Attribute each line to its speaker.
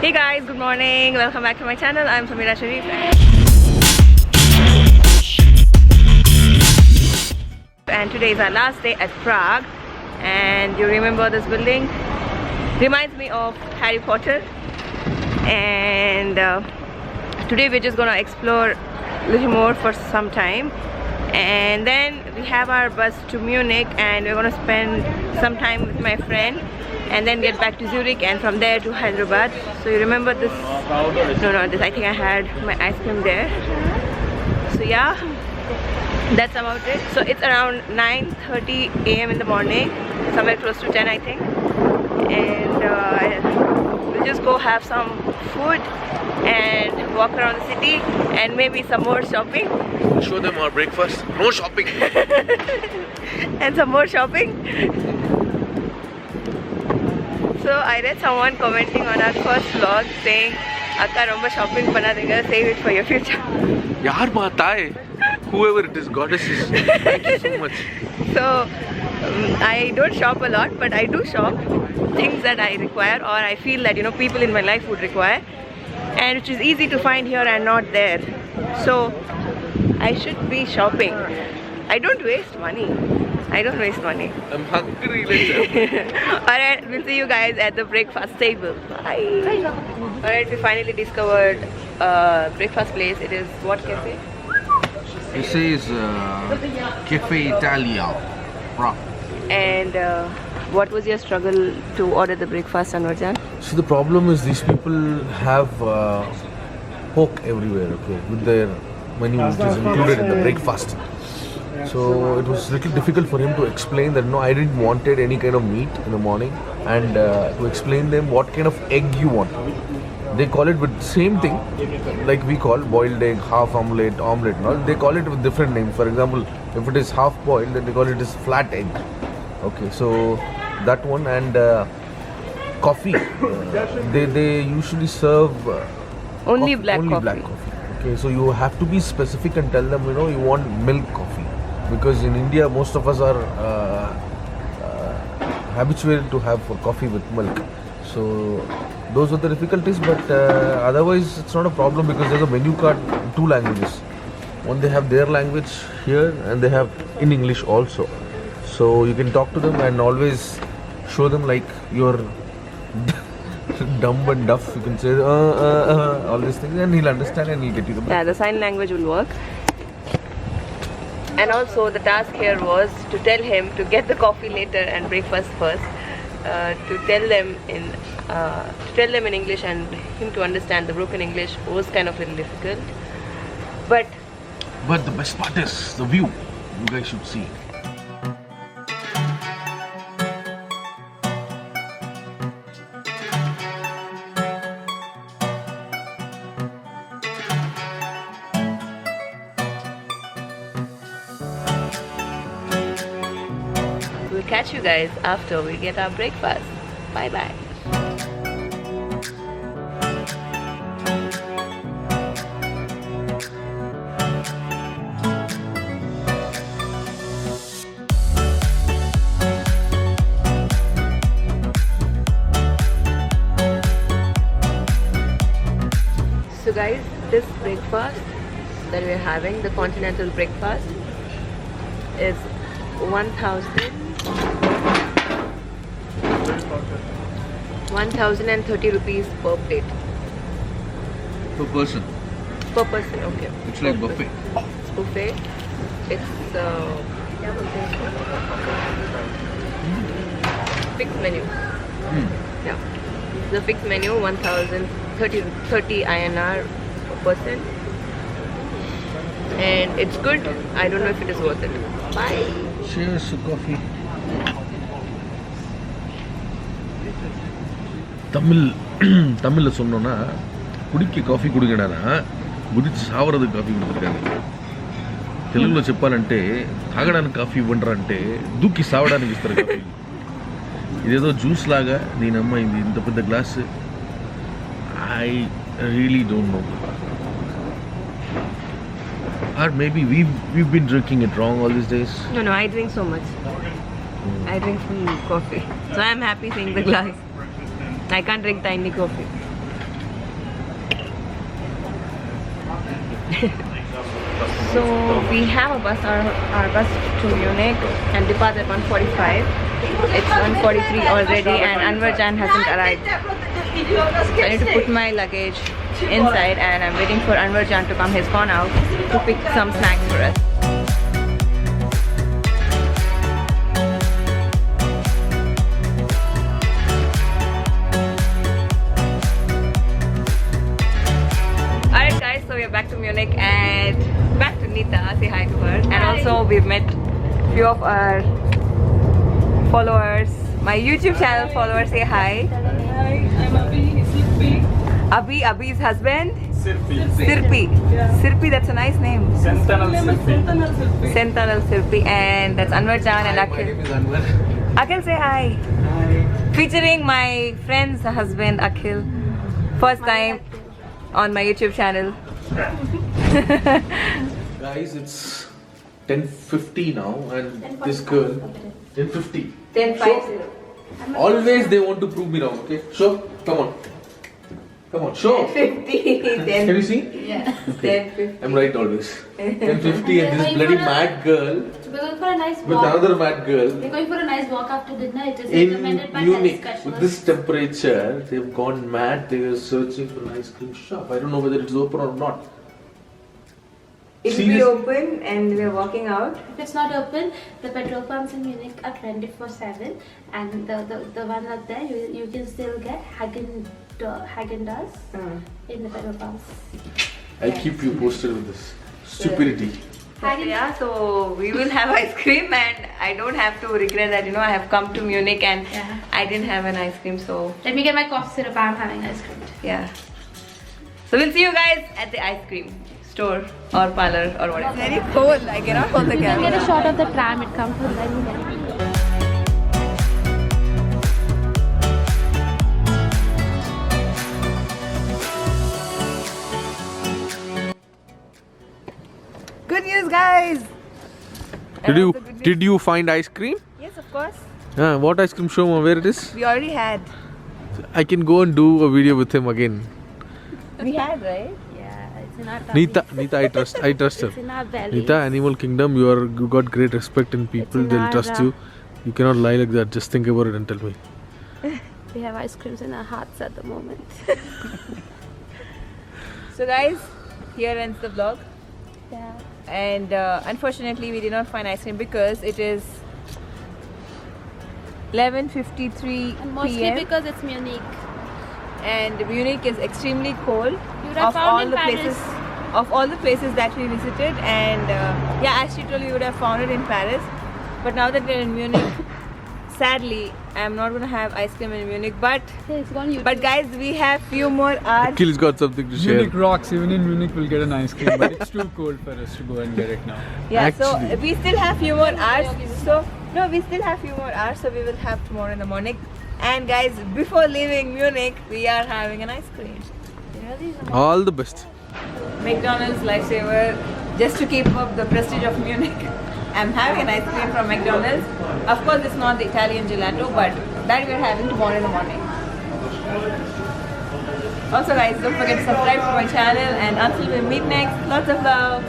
Speaker 1: Hey guys, good morning. Welcome back to my channel. I'm Samira Sharif. And today is our last day at Prague. And you remember this building? Reminds me of Harry Potter. And today we're just gonna explore a little more for some time. And then we have our bus to Munich and we're gonna spend some time with my friend. And then get back to Zurich and from there to Hyderabad. So you remember this? No, this I think I had my ice cream there. So yeah, that's about it. So it's around 9:30 a.m. in the morning, somewhere close to 10 I think. And we'll just go have some food and walk around the city and maybe some more shopping.
Speaker 2: Show them our breakfast. No shopping.
Speaker 1: And some more shopping. So I read someone commenting on our first vlog saying, "Akka romba shopping bana dega, save it for your future."
Speaker 2: Yaar baat aaye. Whoever it is, goddesses. Thank you so much.
Speaker 1: So I don't shop a lot, but I do shop things that I require or I feel that people in my life would require, and which is easy to find here and not there. So I should be shopping. I don't waste money.
Speaker 2: I'm hungry.
Speaker 1: Alright, we'll see you guys at the breakfast table. Bye. Alright, we finally discovered a breakfast place. It is what cafe?
Speaker 2: This is Cafe Italia. Prague.
Speaker 1: And what was your struggle to order the breakfast, Anwarjan?
Speaker 3: See, the problem is these people have pork everywhere, okay, with their menu which is included in the breakfast. So it was a little difficult for him to explain that no, I didn't wanted any kind of meat in the morning, and to explain them what kind of egg you want. They call it with same thing like we call boiled egg, half omelette, and all. They call it with different names. For example, if it is half boiled, then they call it as flat egg. Okay, so that one, and coffee. They usually serve
Speaker 1: Only black
Speaker 3: only
Speaker 1: coffee.
Speaker 3: black coffee. Okay, so you have to be specific and tell them you want milk coffee, because in India most of us are habitual to have coffee with milk. So those are the difficulties, but otherwise it's not a problem because there's a menu card in 2 languages. One, they have their language here and they have in English also. So you can talk to them and always show them like you're dumb and duff. You can say all these things and he'll understand and he'll get you the
Speaker 1: Yeah, the sign language will work. And also the task here was to tell him to get the coffee later and breakfast first. To tell them in English and him to understand the broken English was kind of a little difficult.
Speaker 3: But the best part is the view. You guys should see.
Speaker 1: We'll catch you guys after we get our breakfast. Bye bye. So guys, this breakfast that we're having, the continental breakfast, is 1,030 rupees per plate.
Speaker 2: Per person.
Speaker 1: Per person, okay.
Speaker 2: It's like buffet.
Speaker 1: It's buffet. It's fixed menu. Yeah. The fixed menu 1,030 INR per person. And it's good. I don't know if it is worth it. Bye.
Speaker 3: Cheers to coffee. தமிழில் சொன்னோன்னா కుడికి coffee కుడిగడానా గురించి సావరదు coffee కుడుతుంది. తెలుగులో చెప్పాలంటే తాగడానికి coffee ఇవ్వండి అంటే దూకి సావడానికి ఇస్తారు కాఫీ. ఇదేదో జ్యూస్ లాగా నేనమ్మ ఇది ఇంత పెద్ద glass. I really don't know. Or maybe we've been drinking it wrong all these days.
Speaker 1: No, I drink so much. I drink full coffee. So I'm happy seeing the glass. I can't drink tiny coffee. So we have a bus, our bus to Munich, and depart at 1:45. It's 1:43 already, and Anwar Jan hasn't arrived. So I need to put my luggage inside, and I'm waiting for Anwar Jan to come. He's gone out to pick some snacks for us. Alright guys, so we are back to Munich and back to Nita. Say hi to her. And also we've met few of our followers, my YouTube channel followers. Say hi.
Speaker 4: Hi, I'm Abhi, Sirpi.
Speaker 1: Abhi's husband?
Speaker 4: Sirpi.
Speaker 1: Sirpi.
Speaker 4: Yeah.
Speaker 1: Sirpi, that's a nice name.
Speaker 4: Sentinel Sirpi.
Speaker 1: Sentinel Sirpi. And that's Anwar Jan and
Speaker 3: My
Speaker 1: Akhil.
Speaker 3: name is Anwar.
Speaker 1: Akhil, say hi.
Speaker 4: Hi.
Speaker 1: Featuring my friend's husband Akhil. First time on my YouTube channel.
Speaker 3: Guys, it's 10:50 now, and this girl, 10:50.
Speaker 1: 10:50.
Speaker 3: Always they want to prove me wrong. Okay, show. Come on, show.
Speaker 1: 50.
Speaker 3: Can you see?
Speaker 5: Yeah.
Speaker 1: 10:50.
Speaker 3: I'm right always. 10:50, and this bloody mad girl
Speaker 5: We're going for a nice
Speaker 3: with
Speaker 5: walk.
Speaker 3: another mad girl
Speaker 5: We're going for a nice walk after dinner. It is
Speaker 3: in
Speaker 5: recommended by
Speaker 3: Munich
Speaker 5: health
Speaker 3: with
Speaker 5: specialists.
Speaker 3: this temperature. They've gone mad. They are searching for an ice cream shop. I don't know whether it's open or not.
Speaker 1: It will
Speaker 3: See
Speaker 1: be
Speaker 3: this?
Speaker 1: open and we are walking out.
Speaker 5: If it's not open, the petrol pumps in Munich are 24/7, and the one out there you can still get Häagen-Dazs in the petrol pumps.
Speaker 3: I'll keep you posted with this stupidity.
Speaker 1: Yeah, so we will have ice cream, and I don't have to regret that, I have come to Munich and
Speaker 5: Yeah.
Speaker 1: I didn't have an ice cream, so
Speaker 5: Let me get my cough syrup. I'm having ice cream.
Speaker 1: yeah. So we'll see you guys at the ice cream store or parlor or whatever. It's very cold, I cannot hold the
Speaker 5: You can get a
Speaker 1: camera.
Speaker 5: shot of the tram. It comes with very.
Speaker 1: Good news, guys!
Speaker 2: Did you find ice cream?
Speaker 1: Yes, of course.
Speaker 2: What ice cream? Show me where it is.
Speaker 1: We already had.
Speaker 2: I can go and do a video with him again.
Speaker 1: We had, right?
Speaker 5: Yeah, it's in our
Speaker 2: Nita, I trust her.
Speaker 5: It's in our belly.
Speaker 2: Nita, Animal Kingdom, you got great respect in people.
Speaker 5: in
Speaker 2: They'll
Speaker 5: our,
Speaker 2: trust you. You cannot lie like that. Just think about it and tell me.
Speaker 5: We have ice creams in our hearts at the moment.
Speaker 1: So guys, here ends the vlog.
Speaker 5: Yeah.
Speaker 1: And unfortunately we did not find ice cream because it is 11:53
Speaker 5: And mostly
Speaker 1: PM
Speaker 5: because it's Munich.
Speaker 1: and Munich is extremely cold.
Speaker 5: You would have
Speaker 1: Of
Speaker 5: found
Speaker 1: all
Speaker 5: in
Speaker 1: the
Speaker 5: Paris.
Speaker 1: places, of all the places that we visited, and yeah, as she told you would have found it in Paris. But now that we're in Munich, sadly, I'm not gonna have ice cream in Munich. But
Speaker 5: Hey, it's on YouTube.
Speaker 1: guys, we have few more hours.
Speaker 2: Akhil's got something to share.
Speaker 6: Munich rocks. Even in Munich, we'll get an ice cream, but it's too cold for us to go and get it now.
Speaker 1: Yeah,
Speaker 2: Actually.
Speaker 1: so we still have few more hours. So no, we still have few more hours. So we will have tomorrow in the morning. And guys, before leaving Munich, we are having an ice cream.
Speaker 5: Really?
Speaker 2: All the best.
Speaker 1: McDonald's Lifesaver, just to keep up the prestige of Munich. I'm having an ice cream from McDonald's. Of course, it's not the Italian gelato, but that we're having tomorrow in the morning. Also guys, don't forget to subscribe to my channel, and until we meet next, lots of love.